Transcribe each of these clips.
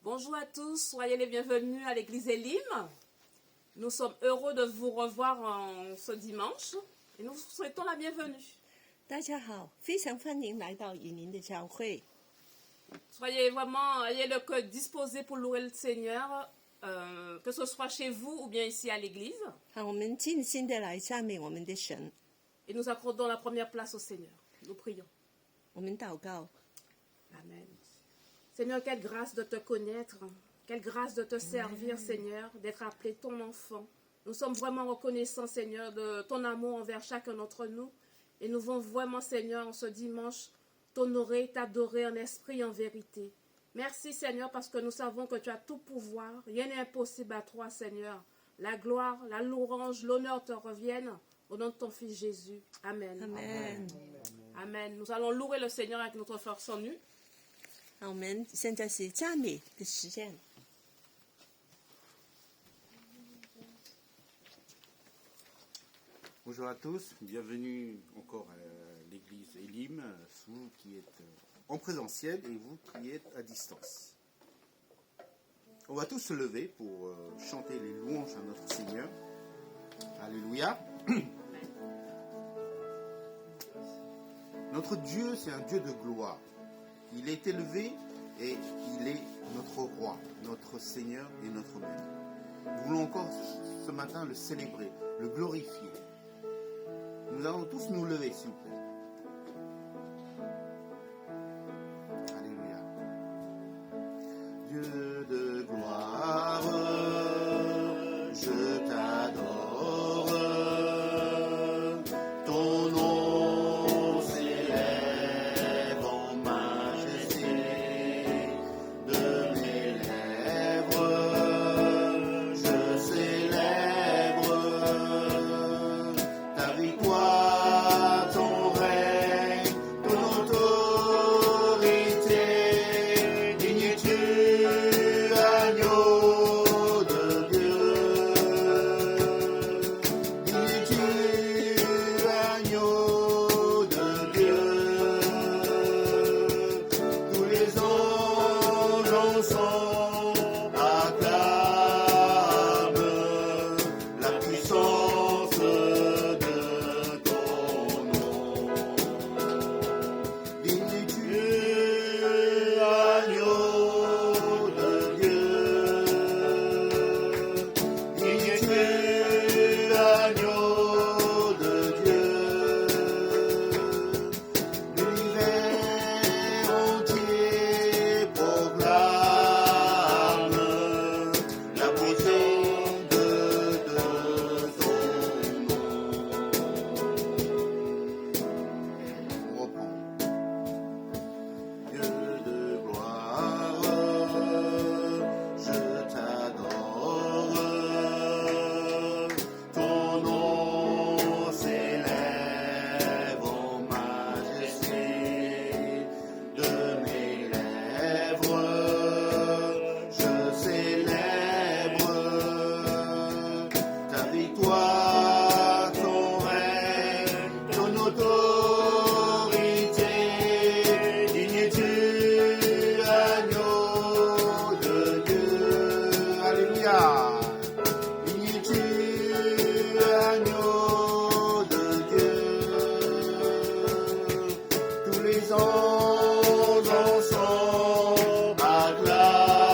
Bonjour à tous, soyez les bienvenus à l'église Elim. Nous sommes heureux de vous revoir ce dimanche et nous vous souhaitons la bienvenue. 大家好，非常欢迎来到以宁的教会。 Soyez vraiment, ayez le cœur disposé pour louer le Seigneur, que ce soit chez vous ou bien ici à l'église. 好，我们尽心的来赞美我们的神。 Et nous accordons la première place au Seigneur. Nous prions. 我们祷告， Amen. Seigneur, quelle grâce de te connaître, quelle grâce de te servir, Seigneur, d'être appelé ton enfant. Nous sommes vraiment reconnaissants, Seigneur, de ton amour envers chacun d'entre nous. Et nous voulons vraiment, Seigneur, en ce dimanche, t'honorer, t'adorer en esprit et en vérité. Merci, Seigneur, parce que nous savons que tu as tout pouvoir. Rien n'est impossible à toi, Seigneur. La gloire, la louange, l'honneur te reviennent. Au nom de ton Fils Jésus. Amen. Amen. Amen. Nous allons louer le Seigneur avec notre force en nu. 好，我们现在是赞美的时间。 Bonjour à tous, bienvenue encore à l'église Elim, vous qui êtes en présentiel et vous qui êtes à distance. On va tous se lever pour chanter les louanges à notre Seigneur. Alléluia. Notre Dieu, c'est un Dieu de gloire. Il est élevé et il est notre roi, notre Seigneur et notre Maître. Nous voulons encore ce matin le célébrer, le glorifier. Nous allons tous nous lever, s'il vous plaît. Alléluia. Dieu de gloire, je t'adore. Ton nom s'élève en majesté de mes lèvres. Je célèbre ta victoire, ton règne, ton autorité. Digne es-tu, agneau de Dieu. Digne es-tu, agneau de Dieu. Tous les anges ensemble acclament la puissance de ton nom. Digne es-tu, agneau de Dieu. Digne es-tu, agneau de Dieu. L'univers entier proclame la beauté de ton nom. On reprend. Dieu de gloire, je t'adore. Ton nom s'élève en majesté de mes lèvres. Je célèbre ta victoire, ton règne, ton autorité. Digne es-tu, agneau de Dieu. Alléluia. Digne es-tu, agneau de Dieu. Tous les anges ensemble acclament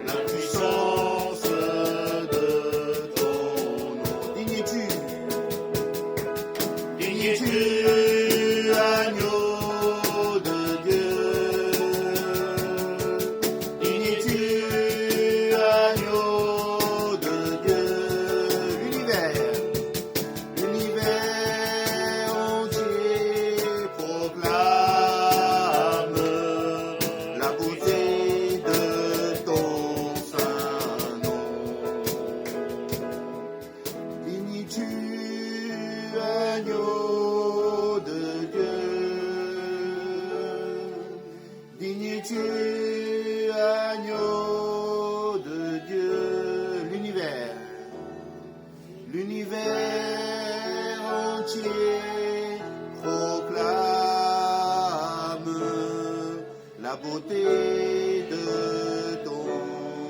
la puissance de ton nom. Digne es-tu, agneau de Dieu. Digne es-tu, agneau de Dieu. L'univers entier proclame la beauté de ton saint nom. Digne es-tu, agneau de Dieu. Digne es-tu, agneau de Dieu. L'univers entier proclame la beauté bonté de ton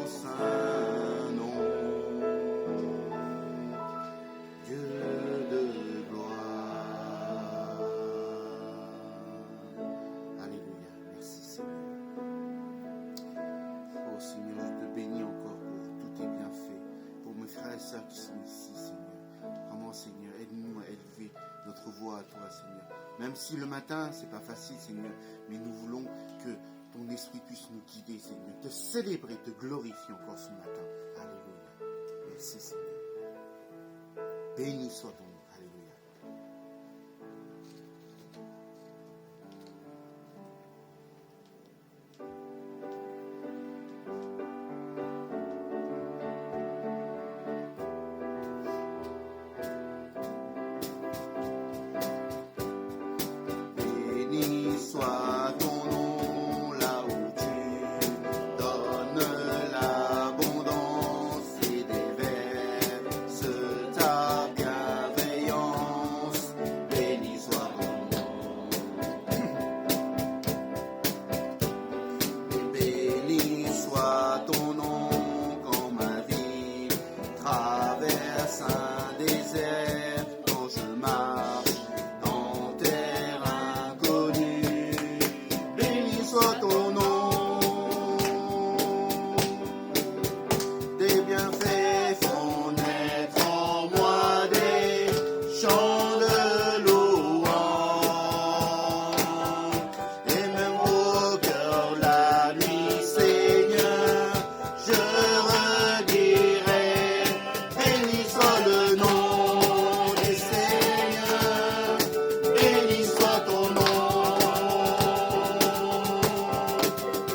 saint nom. Dieu de gloire. Alléluia. Merci Seigneur. Oh Seigneur, je te bénis encore pour tous tes bienfaits, pour mes frères et sœurs qui sont ici, Seigneur. Vraiment, Seigneur, aide-nous à élever notre voix à toi, Seigneur. Même si le matin, c'est pas facile, Seigneur, mais nous voulons que ton esprit puisse nous guider, Seigneur, te célébrer, te glorifier encore ce matin. Alléluia. Merci, Seigneur. Béni soit ton nom. Alléluia. Béni soit ton nom là où tu donnes l'abondance et déverses ta bienveillance. Béni soit ton nom. Béni soit ton nom quand ma vie traverse un désert, quand je marche dans terre inconnue. Béni soit ton nom. Tes bienfaits font naître en moi des chants de louange. Et même au cœur la nuit, Seigneur, je redirai. Béni soit le nom du Seigneur. Béni soit ton nom.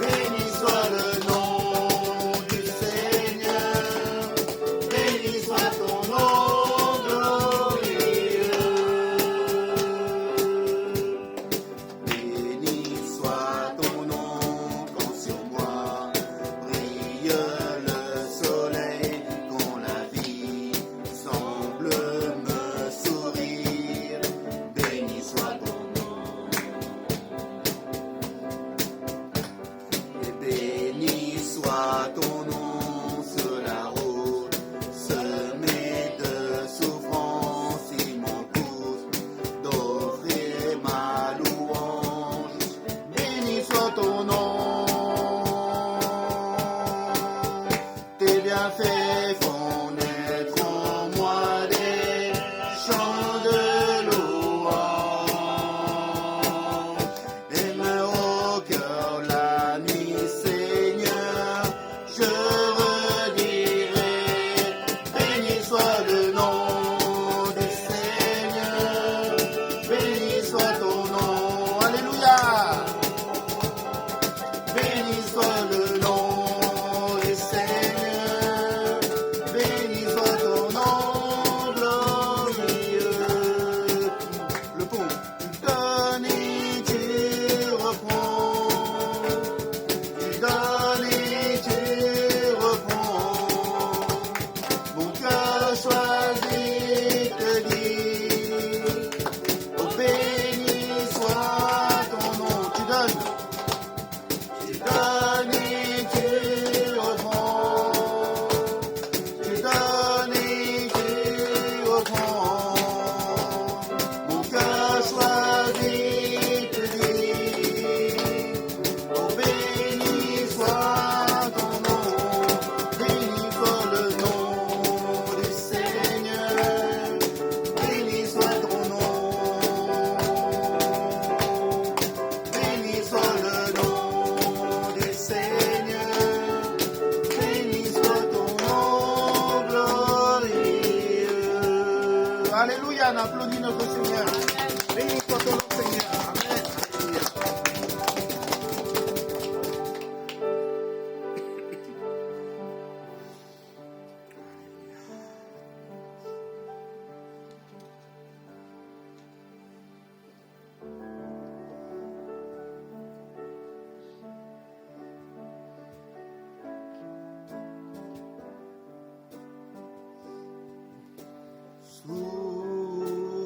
Béni soit le nom du Seigneur. Béni soit ton nom glorieux. Béni soit ton nom quand sur moi brille le soleil, quand la vie semble me sourire. Béni soit ton nom. Et béni soit ton nom sur la route semée de souffrance. Il m'en coûte d'offrir ma louange. Béni soit ton nom. Tes bienfaits font naître en moi des chants de louange. Et me au cœur la nuit, Seigneur, je redirai. Béni soit le nom du Seigneur. Béni soit ton nom. Alléluia. Béni soit le nom du Seigneur. Béni soit ton nom glorieux. Le pont. Tu donnes et tu reprends. Tu donnes et tu reprends. Mon cœur choisit te dire. Oh, béni soit ton nom. Tu donnes. Tu donnes et tu reprends. Tu donnes et tu reprends. Mon cœur choisit te dire. Oh, béni soit ton nom. Béni soit le nom du Seigneur. Béni soit ton nom. Béni soit le nom du Seigneur. Béni soit ton nom glorieux. Alléluia, on applaudit notre Seigneur. Béni soit ton nom, Seigneur. Amen. Alléluia. Sous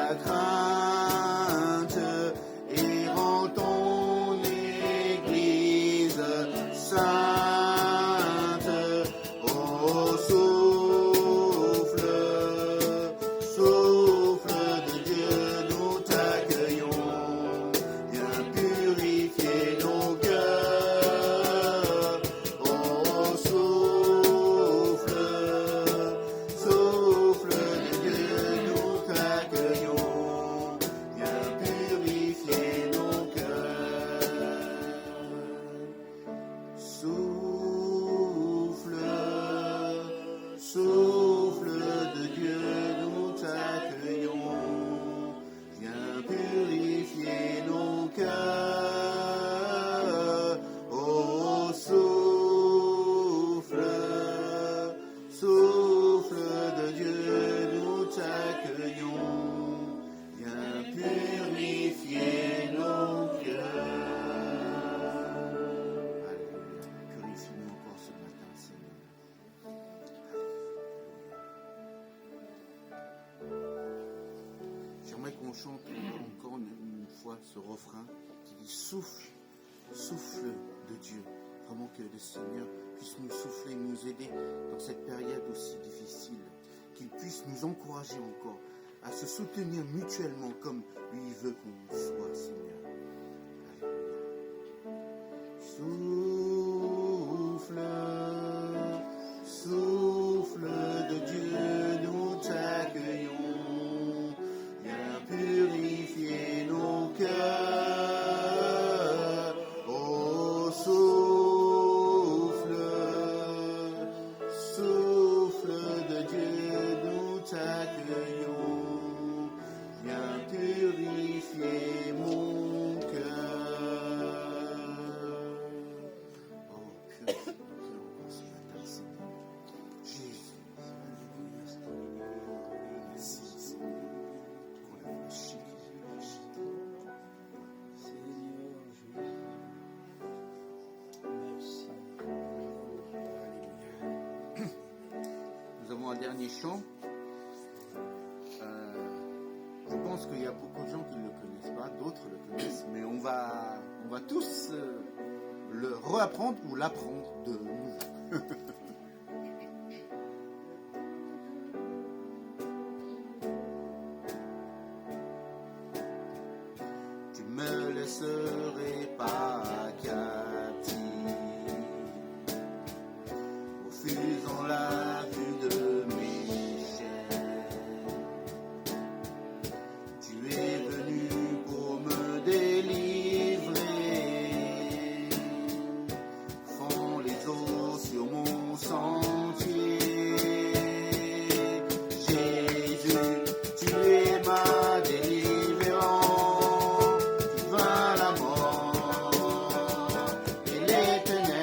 la crainte et rends ton Église sainte. Oh, souffle, souffle de Dieu, nous t'accueillons. Viens purifier nos cœurs. Oh, souffle, souffle de Dieu, nous t'accueillons. Viens purifier nos cœurs. Souffle, souffle de Dieu, nous t'accueillons. Viens purifier nos cœurs. Oh, souffle, souffle de Dieu, nous t'accueillons. Viens purifier nos cœurs. Alléluia. Purifie-nous encore ce matin, Seigneur. J'aimerais qu'on chante encore une fois ce refrain qui dit souffle, souffle de Dieu. Vraiment que le Seigneur puisse nous souffler, nous aider dans cette période aussi difficile. Qu'il puisse nous encourager encore à se soutenir mutuellement comme lui veut qu'on soit, Seigneur. Alléluia. Souffle, souffle de Dieu, nous t'accueillons. Viens purifier nos cœurs. Oh, souffle, souffle de Dieu, nous t'accueillons. Viens purifier mon cœur. Oh, purifie mon cœur encore ce matin, Seigneur. Jésus, merci, Seigneur. Qu'on a lâché, nous avons un dernier chant. Je pense qu'il y a beaucoup de gens qui ne le connaissent pas, d'autres le connaissent, mais on va tous le réapprendre ou l'apprendre de nous. Tu me laisserais pas captif, refusant la vue de mes chaînes. Tu es venu pour me délivrer, fends les eaux sur mon sentier. Jésus, tu es ma délivrance, tu vains la mort et les ténèbres.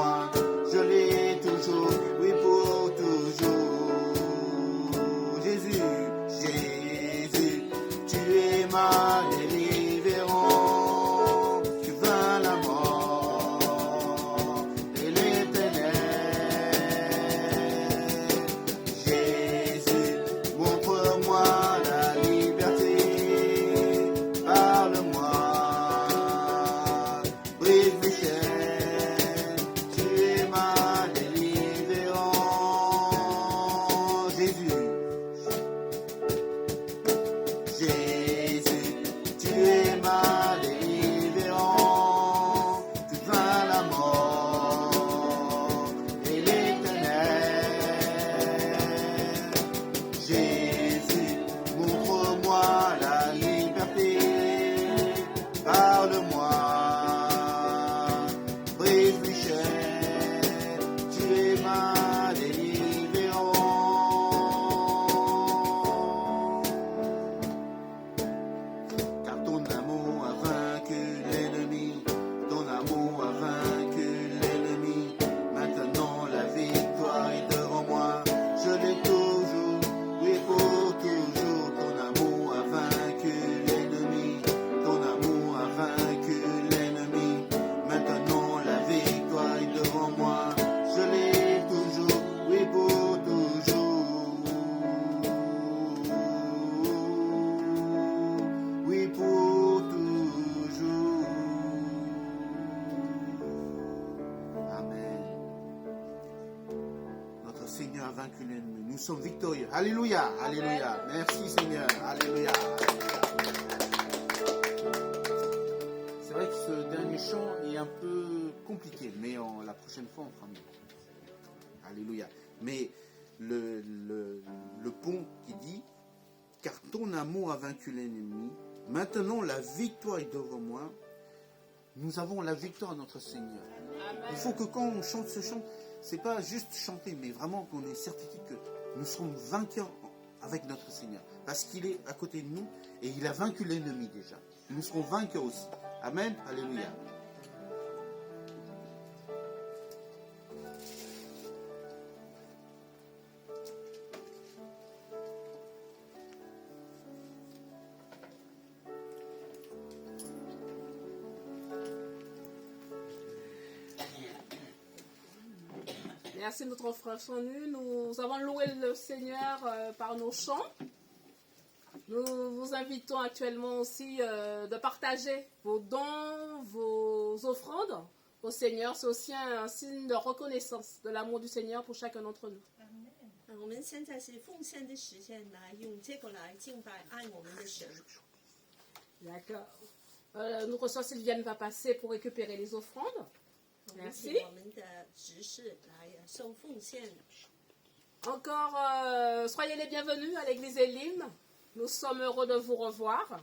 moi, je l'ai toujours, oui pour toujours. Jésus, Jésus, tu es ma délivrance, tu vains la mort et l'éternel. Jésus, montre-moi la liberté, parle-moi, brise mes chaînes, tu es ma délivrance. Jésus, Jésus, tu es ma délivrance, tu vains la mort et l'éternel. Jésus, montre-moi la liberté, parle-moi, brise mes chaînes, tu es ma délivrance. Car ton amour a vaincu l'ennemi, ton amour a vaincu l'ennemi. Maintenant la victoire est devant moi, je l'ai toujours, oui pour toujours. Ton amour a vaincu l'ennemi, ton amour a vaincu l'ennemi. Maintenant la victoire est devant moi, je l'ai toujours, oui pour toujours. Oui pour toujours. Amen. Notre Seigneur a vaincu l'ennemi. Nous sommes victorieux. Alléluia. Alléluia. Merci Seigneur. Alléluia. C'est vrai que ce dernier chant est un peu compliqué, mais la prochaine fois on fera mieux. Alléluia. Mais le pont qui dit « Car ton amour a vaincu l'ennemi, maintenant la victoire est devant moi ». Nous avons la victoire à notre Seigneur. Il faut que quand on chante ce chant, c'est pas juste chanter, mais vraiment qu'on ait certitude que nous serons vainqueurs avec notre Seigneur. Parce qu'il est à côté de nous et il a vaincu l'ennemi déjà. Nous serons vainqueurs aussi. Amen. Alléluia. Merci notre frère Chanu. Nous avons loué le Seigneur par nos chants. Nous vous invitons actuellement aussi de partager vos dons, vos offrandes au Seigneur. C'est aussi un signe de reconnaissance de l'amour du Seigneur pour chacun d'entre nous. 我们现在是奉献的时间，来用这个来敬拜爱我们的神。 D'accord. Notre soeur Sylviane va passer pour récupérer les offrandes. 我们 Merci. 请我们的执事来收奉献。 Encore, soyez les bienvenus à l'église Elim. Nous sommes heureux de vous revoir.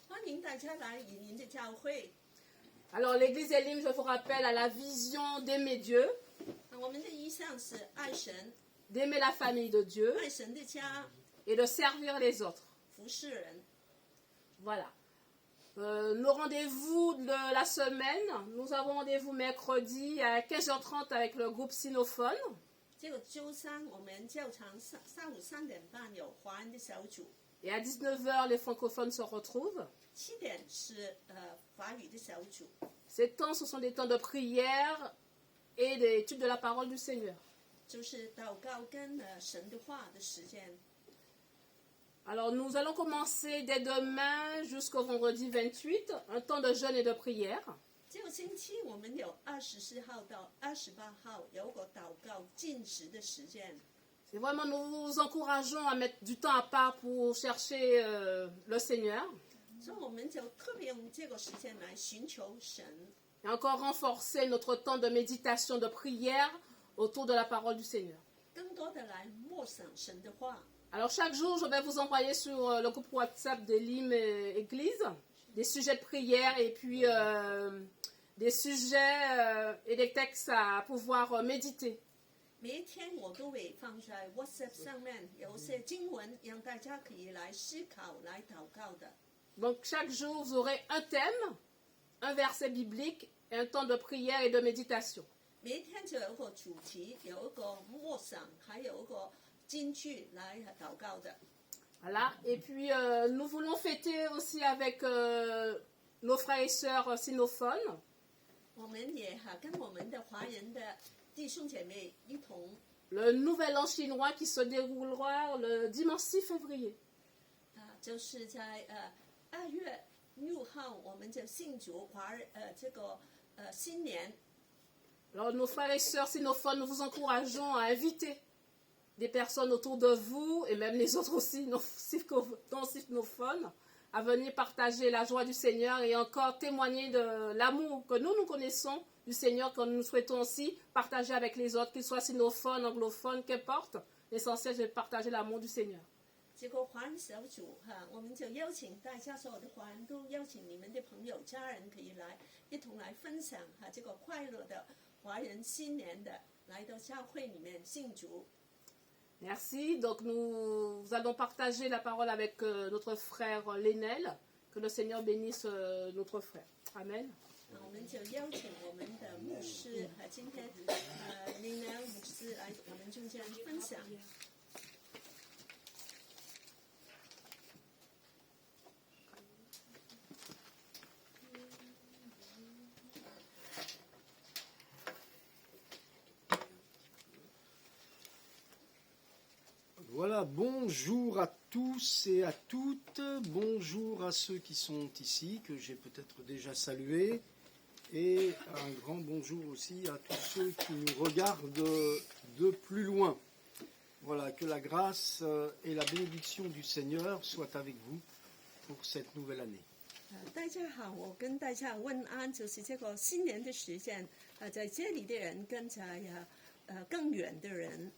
欢迎大家来以您的教会。 Alors, l'église Elim, je vous rappelle, a la vision d'aimer Dieu, 我们的意向是爱神， d'aimer la famille de Dieu 爱神的家， et de servir les autres. 服侍人。 Voilà. Nos rendez-vous de la semaine, nous avons rendez-vous mercredi à 15h30 avec le groupe Sinophone. 这个周三我们教堂上午3点半有华人的小组， Et à 19h, les francophones se retrouvent. 7点是法语的小组。 Ces temps, ce sont des temps de prière et d'étude de la parole du Seigneur. 就是祷告跟神的话的时间。 Alors, nous allons commencer dès demain jusqu'au vendredi 28, un temps de jeûne et de prière. 这个星期我们有24号到28号有个祷告禁食的时间。 C'est vraiment, nous vous encourageons à mettre du temps à part pour chercher le Seigneur. 所以我们就特别用这个时间来寻求神， Et encore renforcer notre temps de méditation, de prière autour de la parole du Seigneur. 更多的来默想神的话。 Alors chaque jour, je vais vous envoyer sur le groupe WhatsApp des Lim Église des sujets de prière et puis des sujets et des textes à pouvoir méditer. 每一天我都会放在 WhatsApp 上面有些经文，让大家可以来思考、来祷告的。 Donc chaque jour, vous aurez un thème, un verset biblique et un temps de prière et de méditation. 每一天就有一個主題，有一個默想，還有一個金句來禱告的。 Voilà. Et puis, nous voulons fêter aussi avec nos frères et sœurs sinophones. 我們也跟我們的華人的弟兄姐妹一同 Le nouvel an chinois qui se déroulera le dimanche 6 février. 就是在2月6號，我們就慶祝這個新年。 Alors, nos frères et sœurs sinophones, nous vous encourageons à inviter des personnes autour de vous, et même les autres aussi, non sinophones, à venir partager la joie du Seigneur et encore témoigner de l'amour que nous connaissons du Seigneur, que nous souhaitons aussi partager avec les autres, qu'ils soient sinophones, anglophones, qu'importe. L'essentiel, c'est de partager l'amour du Seigneur. 这个华人小组我们就邀请大家所有的华人都邀请你们的朋友、家人可以来一同来分享这个快乐的华人新年的来到教会里面庆祝。 Merci. Donc, nous allons partager la parole avec notre frère Lénel. Que le Seigneur bénisse notre frère. Amen. 我们就邀请我们的牧师今天林良牧师来我们中间分享。 Voilà, bonjour à tous et à toutes, bonjour à ceux qui sont ici, que j'ai peut-être déjà salués, et un grand bonjour aussi à tous ceux qui nous regardent de plus loin. Voilà, que la grâce et la bénédiction du Seigneur soient avec vous pour cette nouvelle année. 大家好，我跟大家问安，就是这个新年的时间在这里的人跟在更远的人。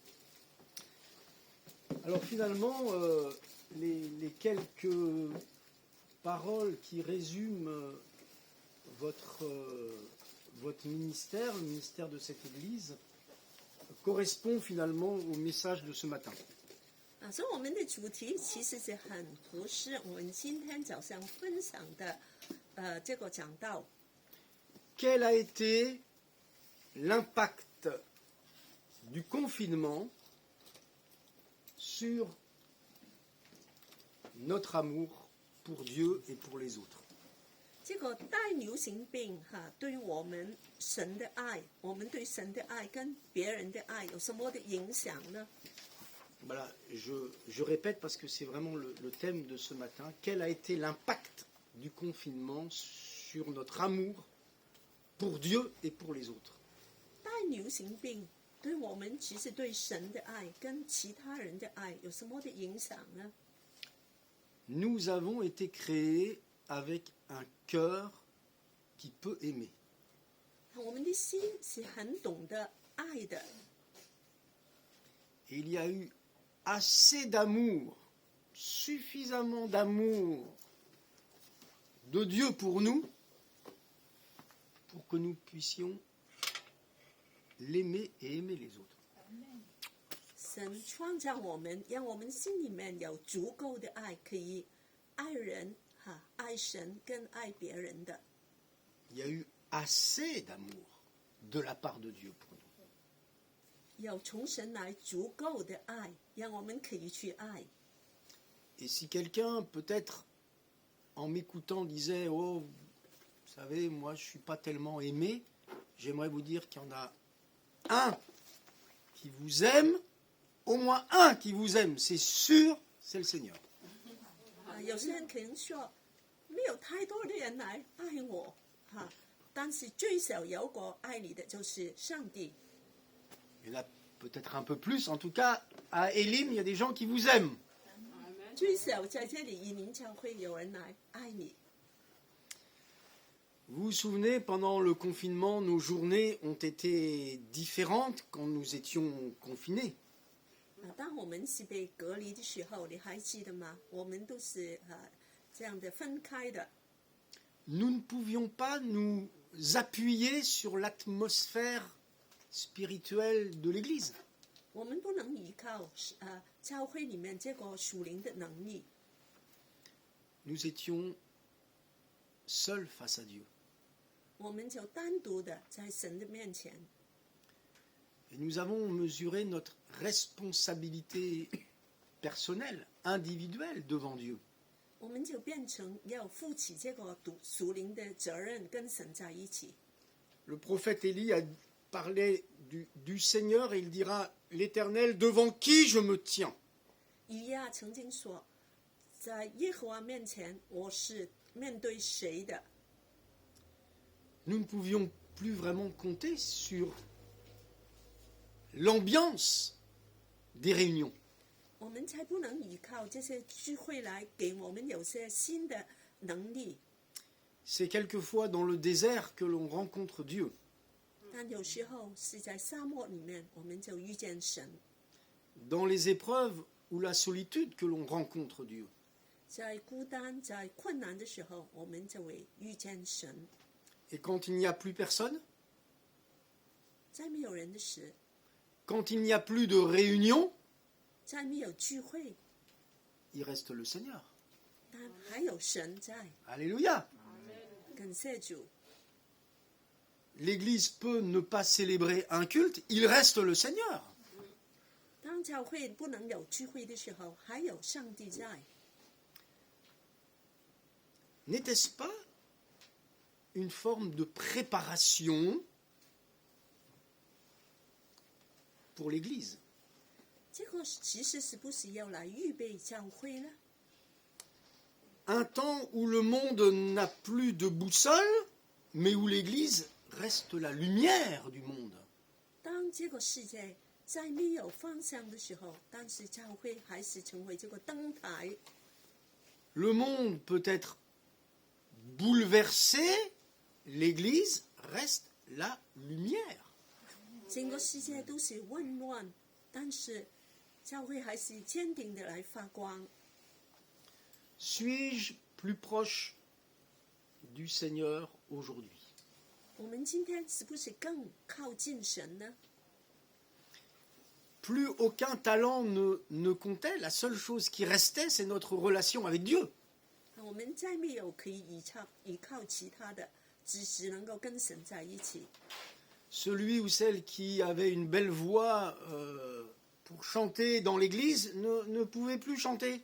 Alors finalement, les quelques paroles qui résument votre ministère, le ministère de cette Église, correspondent finalement au message de ce matin. 所以我们的主题其实是很合适我们今天早上分享的这个讲道。 Quel a été l'impact du confinement sur notre amour pour Dieu et pour les autres? 这个大流行病对我们神的爱，我们对神的爱跟别人的爱有什么的影响呢？ Voilà, je répète parce que c'est vraiment le thème de ce matin. Quel a été l'impact du confinement sur notre amour pour Dieu et pour les autres? 大流行病对我们其实对神的爱跟其他人的爱有什么的影响呢？ Nous avons été créés avec un cœur qui peut aimer. 我们的心是很懂得爱的， Et il y a eu assez d'amour, suffisamment d'amour de Dieu pour nous, pour que nous puissions l'aimer et aimer les autres. 神创造我们，让我们心里面有足够的爱，可以爱人爱神跟爱别人的。 Il y a eu assez d'amour de la part de Dieu pour nous. 有从神来足够的爱，让我们可以去爱。 Et si quelqu'un, peut-être, en m'écoutant, disait « Oh, vous savez, moi, je ne suis pas tellement aimé », j'aimerais vous dire qu'il y en a un qui vous aime, au moins un qui vous aime, c'est sûr, c'est le Seigneur. 有些人可能说，没有太多的人来爱我但是最少有一个爱你的就是上帝。 Il y en a peut-être un peu plus, en tout cas, à Elim, il y a des gens qui vous aiment. 最少在这里移民教会有人来爱你。 Vous vous souvenez, pendant le confinement, nos journées ont été différentes quand nous étions confinés. 当我们是被隔离的时候，你还记得吗？我们都是这样的分开的。 Nous ne pouvions pas nous appuyer sur l'atmosphère spirituelle de l'Église. 我们不能依靠教会里面这个属灵的能力， Nous étions seuls face à Dieu. 我们就单独的在神的面前。Et nous avons mesuré notre responsabilité personnelle, individuelle devant Dieu. 我们就变成要负起这个属灵的责任，跟神在一起。 Le prophète Élie a parlé du Seigneur et il dira « L'Éternel, devant qui je me tiens ?» 以利亚曾经说，在耶和华面前，我是面对谁的？ Nous ne pouvions plus vraiment compter sur l'ambiance des réunions. 我们才不能依靠这些聚会来给我们有些新的能力。 C'est quelquefois dans le désert que l'on rencontre Dieu. 但有时候是在沙漠里面，我们就遇见神； Dans les épreuves ou la solitude que l'on rencontre Dieu. 在孤单、在困难的时候，我们就会遇见神。 Et quand il n'y a plus personne, 在没有人的时， quand il n'y a plus de réunion, 在没有聚会， il reste le Seigneur. 但还有神在。 Alléluia. 感谢主， L'Église peut ne pas célébrer un culte, il reste le Seigneur. 当教会不能有聚会的时候，还有上帝在。 N'était-ce pas une forme de préparation pour l'Église? 这个其实是不是要来预备教会呢？ Un temps où le monde n'a plus de boussole, mais où l'Église reste la lumière du monde. 当这个世界在没有方向的时候，但是教会还是成为这个灯台。 Le monde peut être bouleversé, l'Église reste la lumière. 整个世界都是混乱，但是教会还是坚定的来发光。 Suis-je plus proche du Seigneur aujourd'hui? 我们今天是不是更靠近神呢？ Plus aucun talent ne comptait, la seule chose qui restait, c'est notre relation avec Dieu. 我们再没有可以依靠其他的，只能够跟神在一起。 Celui ou celle qui avait une belle voix pour chanter dans l'église ne pouvait plus chanter.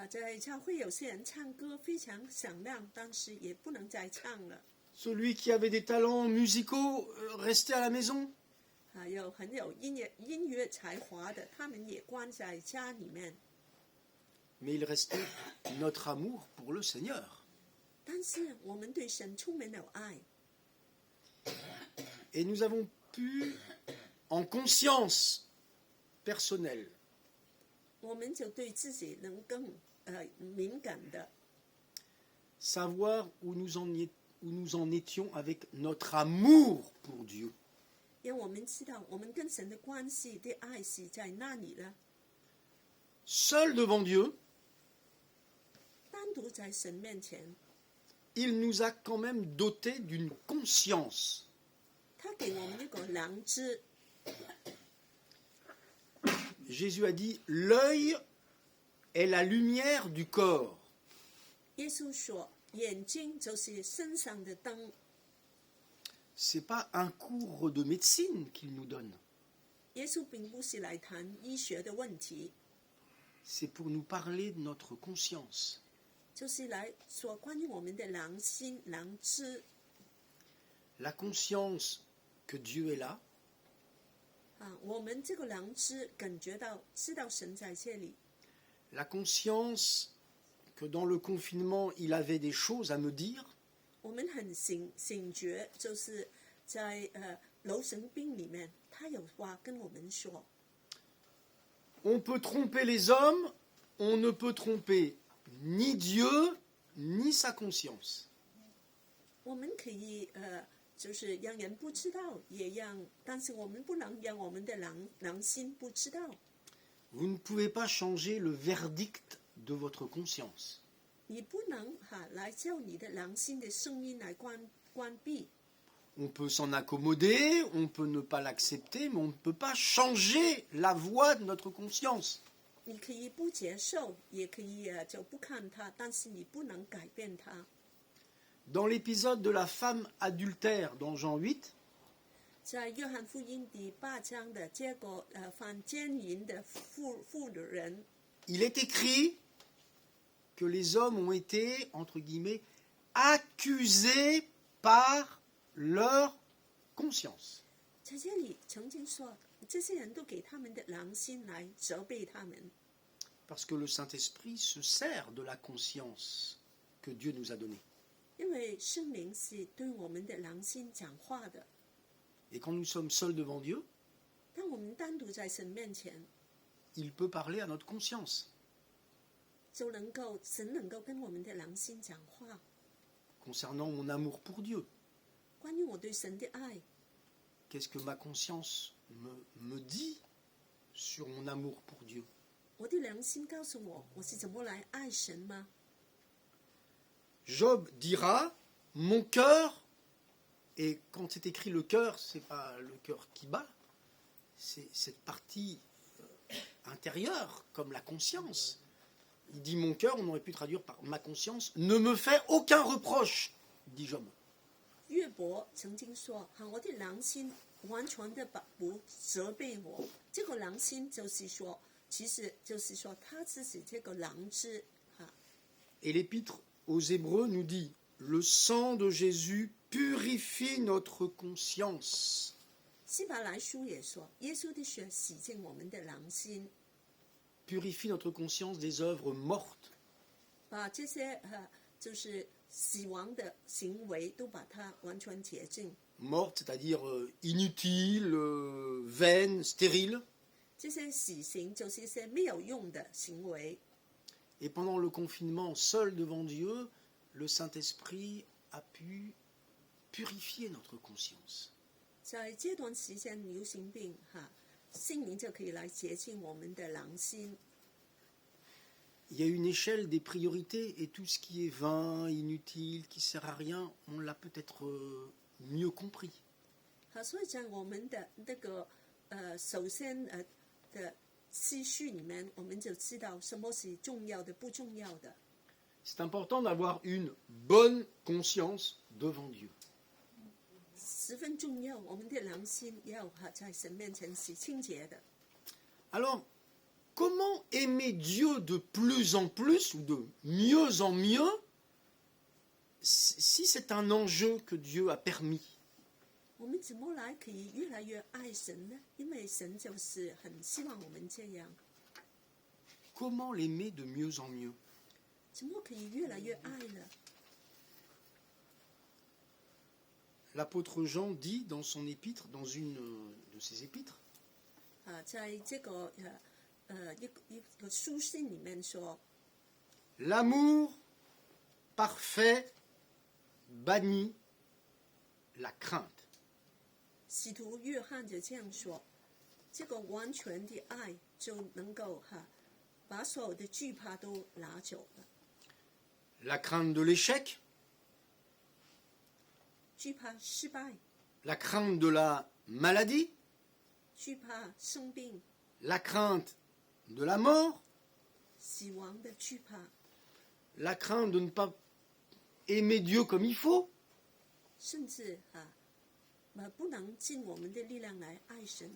在教会有些人唱歌非常响亮，但是也不能再唱了。 Celui qui avait des talents musicaux restait à la maison. 有很有音乐才华的，他们也关在家里面。 Mais il restait notre amour pour le Seigneur. 但是我们对神充满了爱， Et nous avons pu, en conscience personnelle, 我们就对自己能更敏感的， savoir où nous en étions avec notre amour pour Dieu. 因为我们知道我们跟神的关系的爱是在那里了。 Seul devant Dieu, 单独在神面前， il nous a quand même dotés d'une conscience. 他给我们一个良知。 Jésus a dit, l'œil est la lumière du corps. 耶稣说，眼睛就是身上的灯。 C'est pas un cours de médecine qu'il nous donne. 耶稣并不是来谈医学的问题， C'est pour nous parler de notre conscience. 就是来说关于我们的良心、良知。 La conscience que Dieu est là, 我们这个良知感觉到知道神在这里， la conscience que dans le confinement, il avait des choses à me dire, 我们很醒觉，就是在楼神病里面，他有话跟我们说。 on peut tromper les hommes, on ne peut tromper ni Dieu, ni sa conscience. 我们可以就是让人不知道，但是我们不能让我们的良心不知道。 Vous ne pouvez pas changer le verdict de votre conscience. 你不能来叫你的良心的声音来关闭。 On peut s'en accommoder, on peut ne pas l'accepter, mais on ne peut pas changer la voix de notre conscience. 你可以不接受，也可以就不看它，但是你不能改变它。 Dans l'épisode de la femme adultère dans Jean 8, 在约翰福音第8章的这个犯奸淫的妇人， il est écrit que les hommes ont été, entre guillemets, accusés par leur conscience. 在这里曾经说，这些人都给他们的良心来责备他们， Parce que le Saint-Esprit se sert de la conscience que Dieu nous a donnée. 因为圣灵是对我们的良心讲话的。 Et quand nous sommes seuls devant Dieu, 当我们单独在神面前， il peut parler à notre conscience 就能够神能够跟我们的良心讲话， concernant mon amour pour Dieu. 关于我对神的爱， Qu'est-ce que ma conscience me dit sur mon amour pour Dieu? 我的良心告诉我，我是怎么来爱神吗？ Job dira, mon cœur, et quand c'est écrit le cœur, c'est pas le cœur qui bat, c'est cette partie intérieure, comme la conscience. Il dit mon cœur, on aurait pu traduire par ma conscience, ne me fait aucun reproche, dit Job. 约伯曾经说：“我的良心完全的不责备我。”这个良心就是说，其实就是说他自己这个良知哈。 Et l'épître aux Hébreux nous dit, le sang de Jésus purifie notre conscience. 希伯来书也说，耶稣的血洗净我们的良心， Purifie notre conscience des œuvres mortes. 把这些就是死亡的行为都把它完全洁净。 Mortes, c'est-à-dire inutiles, vaines, stériles. 这些死刑就是一些没有用的行为。 Et pendant le confinement, seul devant Dieu, le Saint-Esprit a pu purifier notre conscience. 在这段时间流行病圣灵就可以来洁净我们的良心。 Il y a une échelle des priorités et tout ce qui est vain, inutile, qui sert à rien, on l'a peut-être mieux compris. 所以在我们的那个首先的思绪里面，我们就知道什么是重要的，不重要的。 C'est important d'avoir une bonne conscience devant Dieu. 十分重要，我们的良心要在神面前是清洁的。 Alors, comment aimer Dieu de plus en plus ou de mieux en mieux si c'est un enjeu que Dieu a permis? 我们怎么来可以越来越爱神呢？因为神就是很希望我们这样。 Comment l'aimer de mieux en mieux? 怎么可以越来越爱呢？ L'apôtre Jean dit dans son épître, dans une de ses épîtres, 在这个一个书信里面说， l'amour parfait bannit la crainte. 使徒约翰就这样说，这个完全的爱就能够把所有的惧怕都拿走了。 La crainte de l'échec, 惧怕失败， la crainte de la maladie, 惧怕生病， la crainte de la mort, 死亡的惧怕， la crainte de ne pas aimer Dieu comme il faut, 甚至不能尽我们的力量来爱神。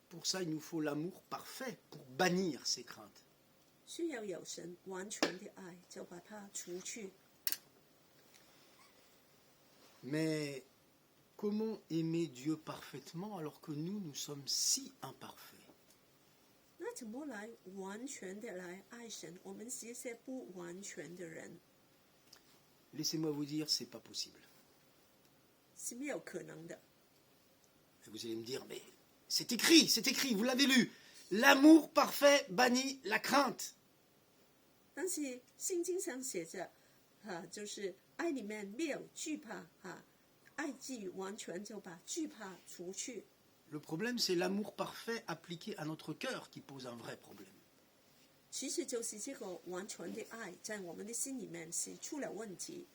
pour ça il nous faut l'amour parfait pour bannir ces craintes. 需要有神完全的爱，就把它除去。 Mais comment aimer Dieu parfaitement alors que nous sommes si imparfaits? 那怎么来完全的来爱神？我们是一些不完全的人， Laissez-moi vous dire, c'est pas possible. 是没有可能的。 Et vous allez me dire, mais c'est écrit, vous l'avez lu. L'amour parfait bannit la crainte. 但是圣经上写着，就是爱里面没有惧怕，爱既完全就把惧怕除去。 Le problème, c'est l'amour parfait appliqué à notre cœur qui pose un vrai problème. 其实就是这个完全的爱在我们的心里面是出了问题。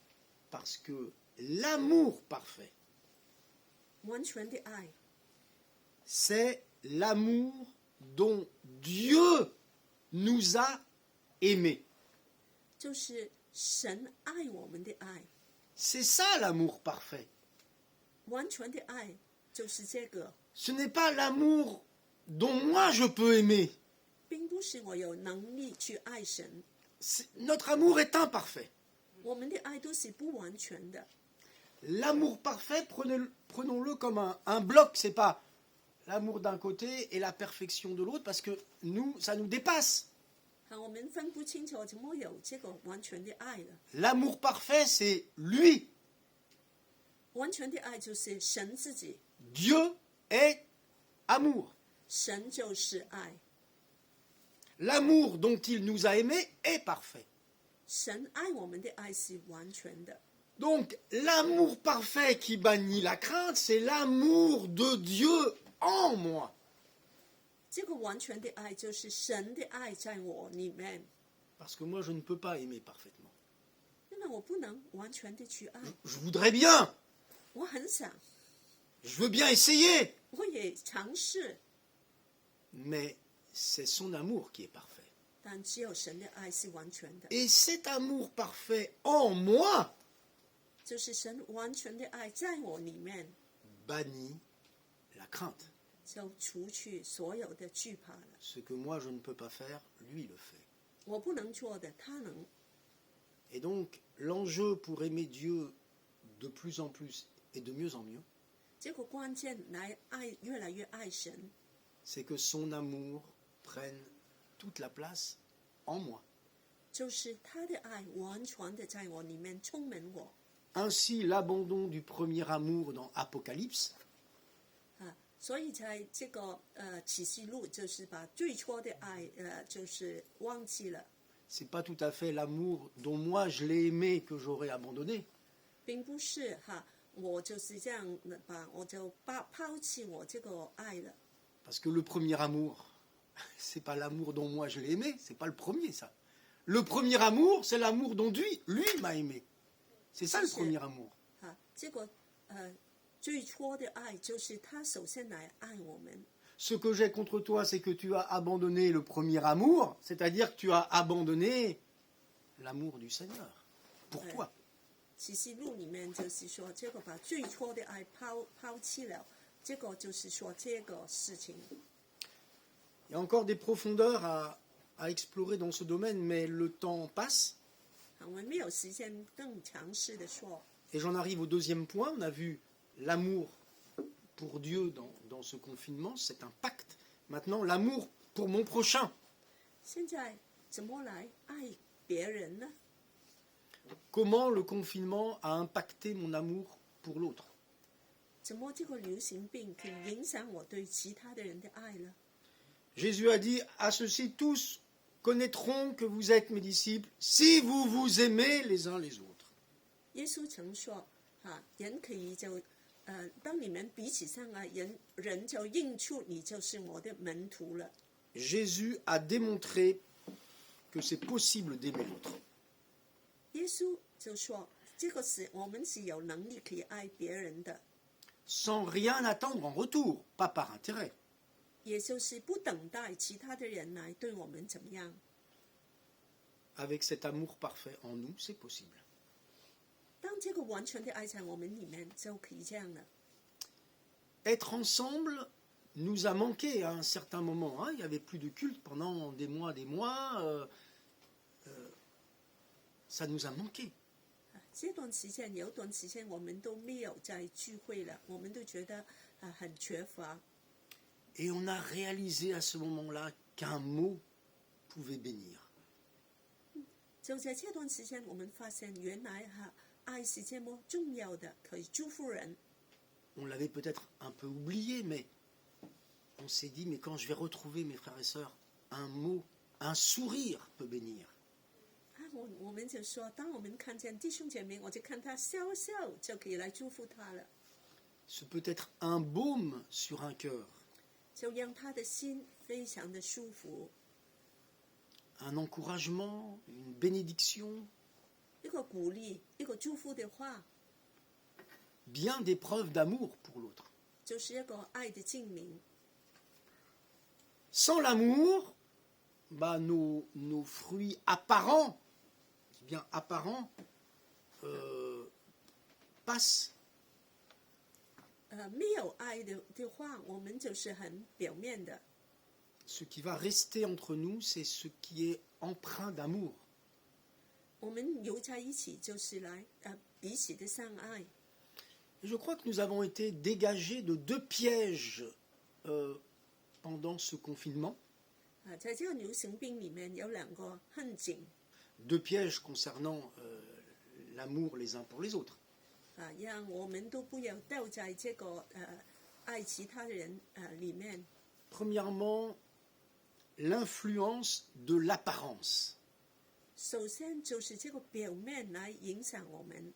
Parce que l'amour parfait, 完全的爱 c'est l'amour dont Dieu nous a aimés. 就是神爱我们的爱， C'est ça l'amour parfait. 完全的爱就是这个， Ce n'est pas l'amour dont moi je peux aimer. 并不是我有能力去爱神， Notre amour est imparfait. 我们的爱都是不完全的。 L'amour parfait, prenons-le comme un bloc. C'est pas l'amour d'un côté et la perfection de l'autre, parce que nous, ça nous dépasse. 我们分不清楚怎么有这个完全的爱了。 L'amour parfait, c'est lui. 完全的爱就是神自己， Dieu est amour. 神就是爱， L'amour dont il nous a aimés est parfait. 神爱我们的爱是完全的。 Donc, l'amour parfait qui bannit la crainte, c'est l'amour de Dieu en moi. 这个完全的爱就是神的爱在我里面， Parce que moi, je ne peux pas aimer parfaitement. 因为我不能完全的去爱， Je voudrais bien, 我很想， je veux bien essayer, 我也尝试， mais c'est son amour qui est parfait. 但只有神的爱是完全的， Et cet amour parfait en moi 就是神完全的爱在我里面， bannit la crainte. 就除去所有的惧怕了。 Ce que moi, je ne peux pas faire, lui le fait. 我不能做的，他能。 Et donc, l'enjeu pour aimer Dieu de plus en plus et de mieux en mieux, 这个关键来爱，越来越爱神， c'est que son amour prenne toute la place en moi. 就是他的爱完全的在我里面充满我。 Ainsi, l'abandon du premier amour dans Apocalypse, 所以在这个启示录，就是把最初的爱就是忘记了， c'est pas tout à fait l'amour dont moi je l'ai aimé que j'aurais abandonné. 并不是我就是这样我就抛弃我这个爱了。 Parce que le premier amour, c'est pas l'amour dont moi je l'ai aimé, c'est pas le premier ça. Le premier amour, c'est l'amour dont lui m'a aimé. C'est ça le premier amour. 这个最初的爱就是他首先来爱我们。 Ce que j'ai contre toi, c'est que tu as abandonné le premier amour, c'est-à-dire que tu as abandonné l'amour du Seigneur pour toi. 启示录里面就是说，这个把最初的爱抛弃了，这个就是说这个事情。 Il y a encore des profondeurs à explorer dans ce domaine, mais le temps passe. 我们没有时间更详细的说。 Et j'en arrive au deuxième point. On a vu l'amour pour Dieu dans ce confinement, c'est un pacte. Maintenant, l'amour pour mon prochain. 现在怎么来爱别人呢？ Comment le confinement a impacté mon amour pour l'autre? 怎么这个流行病可以影响我对其他的人的爱呢？ Jésus a dit, à ceux-ci tous connaîtront que vous êtes mes disciples si vous vous aimez les uns les autres. 耶稣曾说人可以就当你们彼此相爱，人就认出你就是我的门徒了。 Jésus a démontré que c'est possible d'aimer l'autre. 耶稣就说，这个是我们是有能力可以爱别人的， sans rien attendre en retour, pas par intérêt. 也就是不等待其他的人来对我们怎么样。 Avec cet amour parfait en nous, c'est possible. 当这个完全的爱在我们里面，就可以这样了。 Être ensemble nous a manqué à un certain moment. Il n'y avait plus de culte pendant des mois. Ça nous a manqué. 这段时间有段时间我们都没有在聚会了，我们都觉得很缺乏。 Et on a réalisé à ce moment-là qu'un mot pouvait bénir. 就在这段时间，我们发现原来爱是这么重要的，可以祝福人。 On l'avait peut-être un peu oublié, mais on s'est dit, mais quand je vais retrouver mes frères et sœurs, un mot, un sourire peut bénir. 我们就说，当我们看见弟兄姐妹，我就看他笑笑，就可以来祝福他了， Ce peut être un baume sur un cœur, 就让他的心非常的舒服， un encouragement, une bénédiction, 一个鼓励，一个祝福的话， bien des preuves d'amour pour l'autre. 就是一个爱的证明。 Sans l'amour, nos fruits apparents, bien apparents, passent. 没有爱的话，我们就是很表面的。 Ce qui va rester entre nous, c'est ce qui est empreint d'amour. 我们留在一起就是来彼此的相爱。 Et je crois que nous avons été dégagés de 2 pièges pendant ce confinement. 在这个流行病里面有2个陷阱 2 pièges concernant l'amour les uns pour les autres. 让我们都不要掉在这个爱其他的人里面。 Premièrement, l'influence de l'apparence. 首先就是这个表面来影响我们。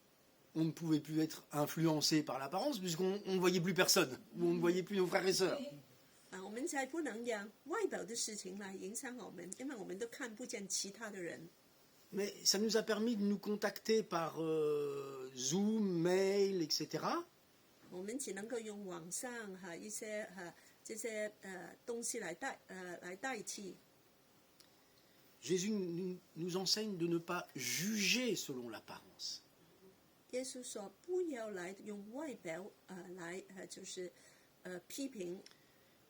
On ne pouvait plus être influencé par l'apparence puisqu'on ne voyait plus personne, ou on ne voyait plus nos frères et sœurs. 我们才不能让外表的事情来影响我们，因为我们都看不见其他的人。 Mais ça nous a permis de nous contacter par Zoom, mail, etc. 我们只能够用网上一些这些东西来代替。 Jésus nous enseigne de ne pas juger selon l'apparence. 耶稣说不要来用外表来就是批评。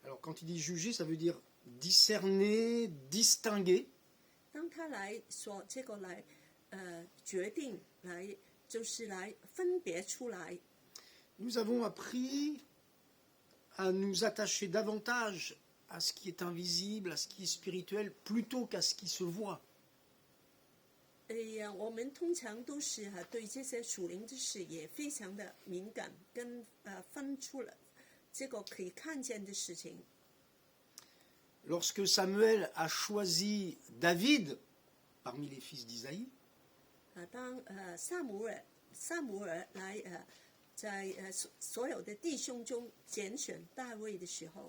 Alors quand il dit juger, ça veut dire discerner, distinguer. 当他来说这个来决定来就是来分别出来。 Nous avons appris à nous attacher davantage à ce qui est invisible, à ce qui est spirituel, plutôt qu'à ce qui se voit. 我们通常都是对这些属灵之事也非常的敏感，跟分出了这个可以看见的事情。 Lorsque Samuel a choisi David parmi les fils d'Isaïe, 当撒母耳来在所有的弟兄中拣选大卫的时候，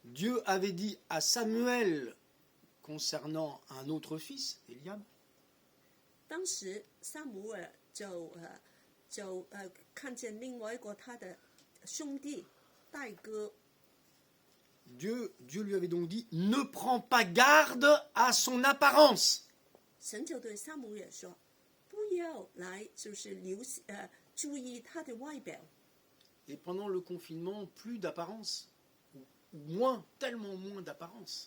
Dieu avait dit à Samuel concernant un autre fils, Eliab, 当时撒母耳就看见另外一个他的兄弟代哥。 Dieu lui avait donc dit, ne prends pas garde à son apparence. 神就对撒母耳说：“不要来，就是注意他的外表。” Et pendant le confinement, plus d'apparence, ou moins, tellement moins d'apparence.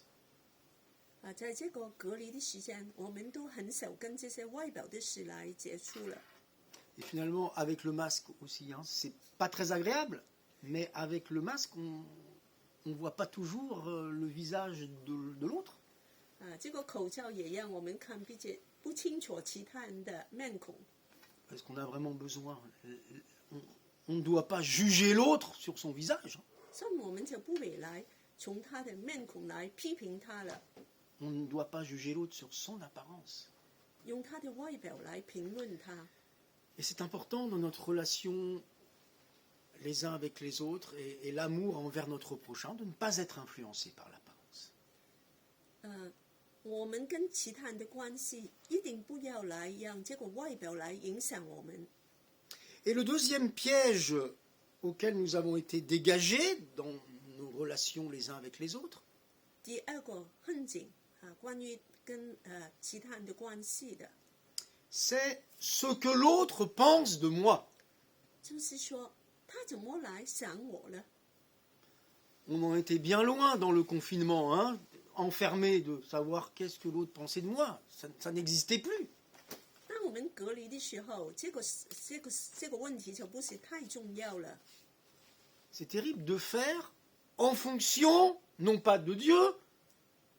在这个隔离的时间，我们都很少跟这些外表的事来接触了。 Et finalement, avec le masque aussi, hein, c'est pas très agréable, mais avec le masque, on ne voit pas toujours le visage de l'autre. 这个口罩也让我们看不清楚其他人的面孔。 Parce qu'on a vraiment besoin. On ne doit pas juger l'autre sur son visage. 所以我们就不会来从他的面孔来批评他了， On ne doit pas juger l'autre sur son apparence. 用他的外表来评论他。 Et c'est important dans notre relation les uns avec les autres et l'amour envers notre prochain de ne pas être influencé par l'apparence. 我们跟其他人的关系一定不要来让这个外表来影响我们。 Et le deuxième piège auquel nous avons été dégagés dans nos relations les uns avec les autres, 第二个陷阱关于跟其他人的关系的， c'est ce que l'autre pense de moi. 就是说他怎么来想我呢？ On en était bien loin dans le confinement, hein, enfermé de savoir qu'est-ce que l'autre pensait de moi. Ça n'existait plus. 当我们隔离的时候，这个问题就不是太重要了。 C'est terrible de faire en fonction, non pas de Dieu,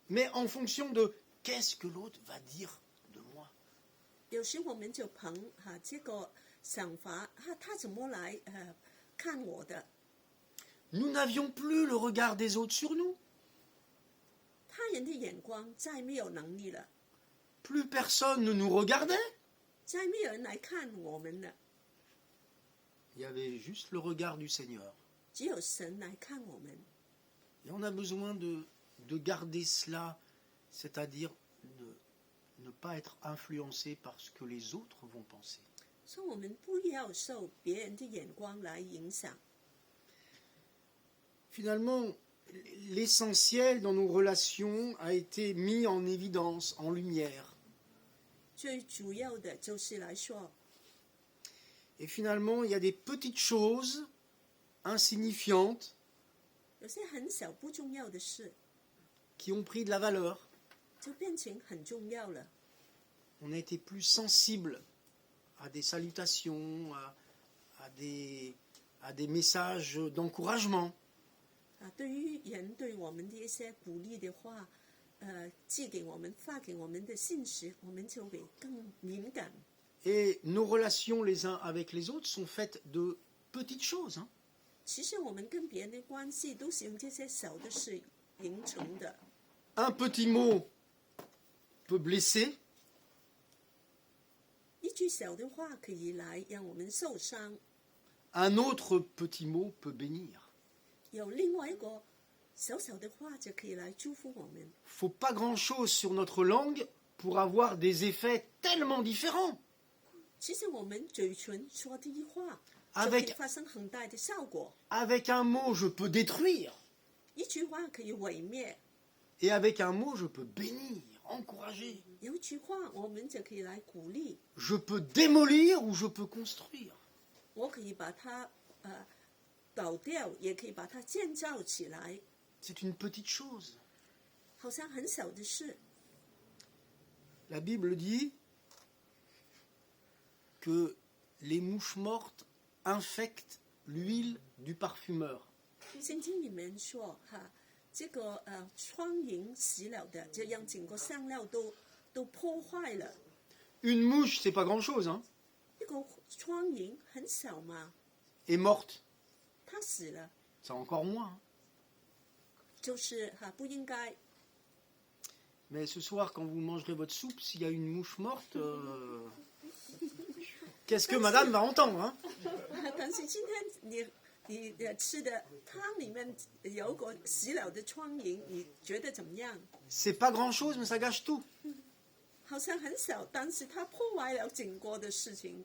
mais en fonction de qu'est-ce que l'autre va dire de moi. 有时我们就凭这个想法，他怎么来看我的？ Nous n'avions plus le regard des autres sur nous. 他人的眼光再没有能力了， Plus personne ne nous regardait. 再没有人来看我们了， Il y avait juste le regard du Seigneur. 只有神来看我们。 Et on a besoin de garder cela, c'est-à-dire ne pas être influencé par ce que les autres vont penser. 所以我们不要受别人的眼光来影响。 Finalement, l'essentiel dans nos relations a été mis en évidence, en lumière. 最主要的就是来说， Et finalement, il y a des petites choses insignifiantes, 有些很小不重要的事 qui ont pris de la valeur. 就变成很重要了。 On a été plus sensible à des salutations, à des messages d'encouragement. 对于人对我们的一些鼓励的话，寄给我们、发给我们的信息，我们就会更敏感。 Et nos relations les uns avec les autres sont faites de petites choses. Hein. 其实我们跟别人的关系都是用这些小的事形成的。 Un petit mot peut blesser, 一句小的话可以来让我们受伤， un autre petit mot peut bénir. 有另外一个小小的话就可以来祝福我们。 Faut pas grand-chose sur notre langue pour avoir des effets tellement différents. 其实我们嘴唇说这句话， Avec- 就可以发生很大的效果。 Avec un mot, je peux détruire. 一句话可以毁灭， Et avec un mot, je peux bénir, encourager. 有一句话我们就可以来鼓励。 Je peux démolir ou je peux construire. 我可以把它倒掉，也可以把它建造起来， C'est une petite chose. 好像很小的事。 La Bible dit que les mouches mortes infectent l'huile du parfumeur. 圣经里面说这个苍蝇死了的，就让整个香料都破坏了。 Une mouche, c'est pas grand-chose, hein, 一个苍蝇很小嘛， est morte. 它死了， C'est encore moins. Hein. 就是不应该。 Mais ce soir, quand vous mangerez votre soupe, s'il y a une mouche morte, qu'est-ce que madame va entendre, hein? 但是今天你吃的汤里面有个死了的苍蝇，你觉得怎么样？ C'est pas grand-chose, mais ça gâche tout. 好像很小，但是它破坏了整个的事情。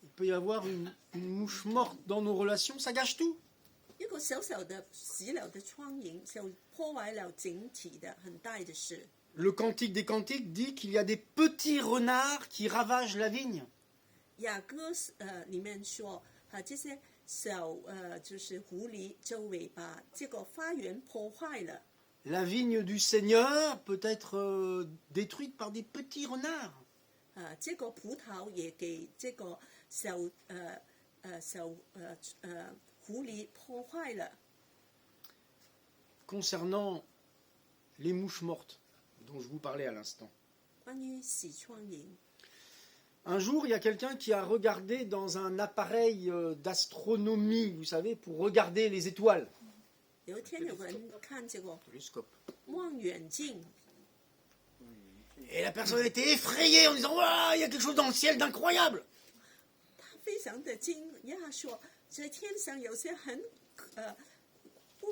Il peut y avoir une mouche morte dans nos relations, ça gâche tout. 一个小小的死了的苍蝇就破坏了整体的很大的事。 Le Cantique des Cantiques dit qu'il y a des petits renards qui ravagent la vigne. 雅歌里面说这些小就是狐狸就会把这个花园破坏了。 La vigne du Seigneur peut être détruite par des petits renards. 这个葡萄也给这个小狐狸破坏了。 Concernant les mouches mortes, dont je vous parlais à l'instant. 关于死苍蝇， Un jour, il y a quelqu'un qui a regardé dans un appareil d'astronomie, vous savez, pour regarder les étoiles. 有一天有个人看这个 Télescope. 望远镜， Et la personne était effrayée en disant Waouh, il y a quelque chose dans le ciel d'incroyable. 他非常的惊讶说，在天上有些很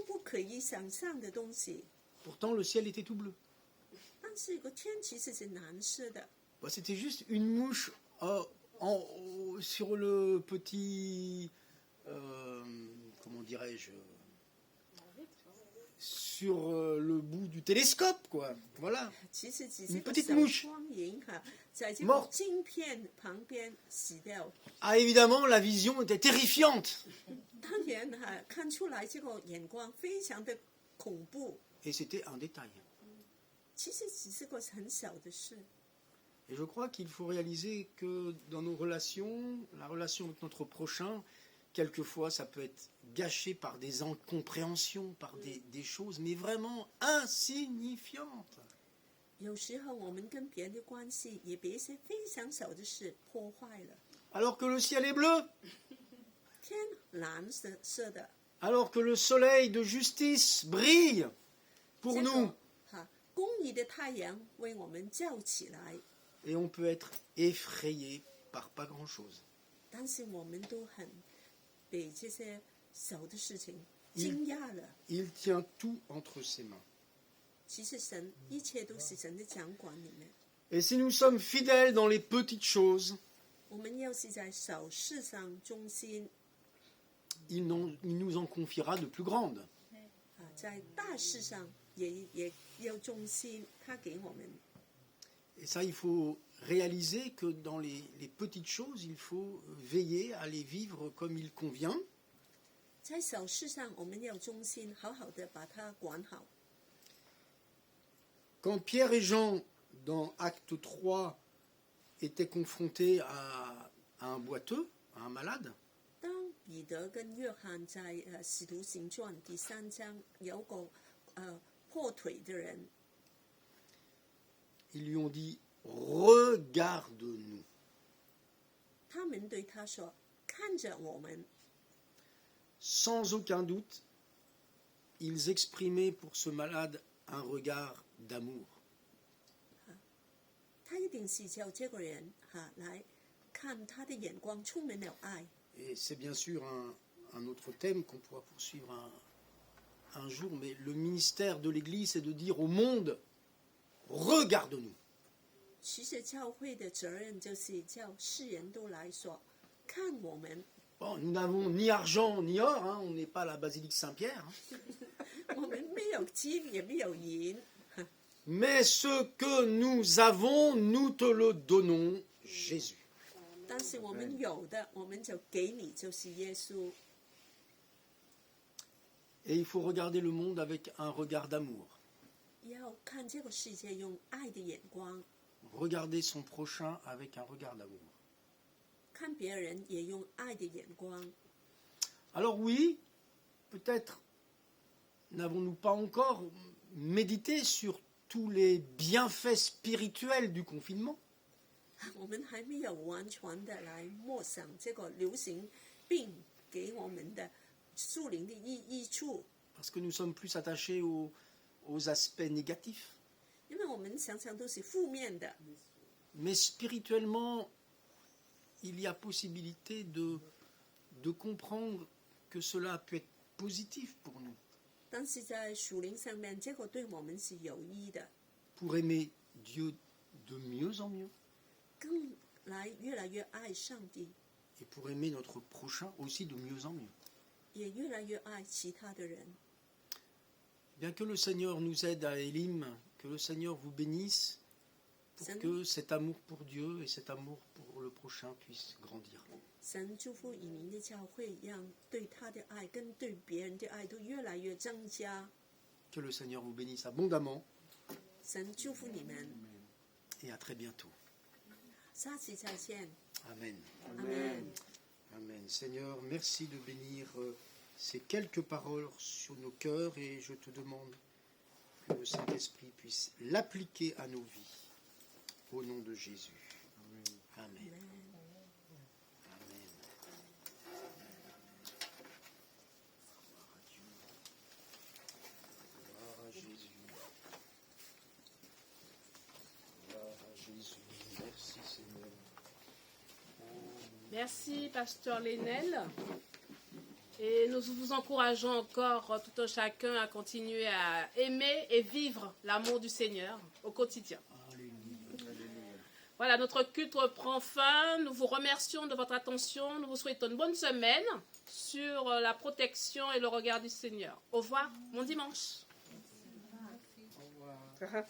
不可以想象的东西。 Pourtant, le ciel était tout bleu. 但是有个天其实是蓝色的， Bah, c'était juste une mouche sur le petit. Comment dirais-je sur le bout du télescope, quoi. Voilà. 其实只是 Une 个 petite 小 mouche 苍蝇在这个 Morte 镜片旁边死掉。 Ah, évidemment, la vision était terrifiante. 当然看出来这个眼光非常的恐怖， Et c'était un détail. 其实只是个很小的事。 Et je crois qu'il faut réaliser que dans nos relations, la relation avec notre prochain, quelquefois ça peut être gâché par des incompréhensions, par des choses, mais vraiment insignifiantes. 有时候我们跟别人的关系也被一些非常小的事破坏了。 Alors que le ciel est bleu, 天蓝色的， alors que le soleil de justice brille pour 这 nous, 个公义的太阳为我们照起来， et on peut être effrayé par pas grand-chose. 但是我们都很被这些小的事情惊讶了。 Il tient tout entre ses mains. 其实神一切都是神的掌管里面。 Et si nous sommes fidèles dans les petites choses, 我们要是在小事上忠心， il nous en confiera de plus grandes. 在大事上也要忠心，他给我们。 Et ça, il faut réaliser que dans les petites choses, il faut veiller à les vivre comme il convient. 在小事上我们要忠心，好好的把它管好。 Quand Pierre et Jean, dans Acte 3, étaient confrontés à un boiteux, à un malade, 當彼得跟約翰在使徒行傳第3章有個破腿的人， ils lui ont dit « Regarde-nous ». 他們對他說：看着我們。 Sans aucun doute, ils exprimaient pour ce malade un regard d'amour. 他一定是就這個人來看他的眼光充滿了愛。 Et c'est bien sûr un autre thème qu'on pourra poursuivre un jour, mais le ministère de l'Église, c'est de dire au monde, regarde-nous. 其實教會的責任就是叫世人都來說，看我們。 Bon, nous n'avons ni argent ni or, hein, on n'est pas à la basilique Saint-Pierre. Hein. 我們沒有金也沒有銀， Mais ce que nous avons, nous te le donnons, Jésus. 但是我們有的，我們就給你，就是耶穌。 Et il faut regarder le monde avec un regard d'amour. 要看這個世界用愛的眼光， Regarder son prochain avec un regard d'amour. 看別人也用愛的眼光。 Alors oui, peut-être n'avons-nous pas encore médité sur tous les bienfaits spirituels du confinement. 我們還沒有完全的來默想這個流行病給我們的屬靈的益處， Parce que nous sommes plus attachés aux aspects négatifs. 因為我們常常都是負面的。 Mais spirituellement, il y a possibilité de comprendre que cela peut être positif pour nous. 但是在屬靈上面，這個對我們是有益的， Pour aimer Dieu de mieux en mieux. 更越來越愛上帝， Et pour aimer notre prochain aussi de mieux en mieux. 也越來越愛其他的人。 Bien que le Seigneur nous aide à Élim, que le Seigneur vous bénisse pour Salut. que cet amour pour Dieu et cet amour pour le prochain puisse grandir. 神祝福以民的教會，讓對他的愛跟對別人的愛都越來越增加。 Que le Seigneur vous bénisse abondamment 神祝福你們， et à très bientôt. 下次再見。 Amen. Amen. Amen. Seigneur, merci de bénir ces quelques paroles sur nos cœurs et je te demande que le Saint-Esprit puisse l'appliquer à nos vies. Au nom de Jésus. Amen. Amen. Amen. Gloire à Jésus. Gloire à Jésus. Merci Seigneur. Merci, Pasteur Lénel. Et nous vous encourageons encore, tout un chacun, à continuer à aimer et vivre l'amour du Seigneur au quotidien. Voilà, notre culte prend fin. Nous vous remercions de votre attention. Nous vous souhaitons une bonne semaine sur la protection et le regard du Seigneur. Au revoir, bon dimanche. Au revoir.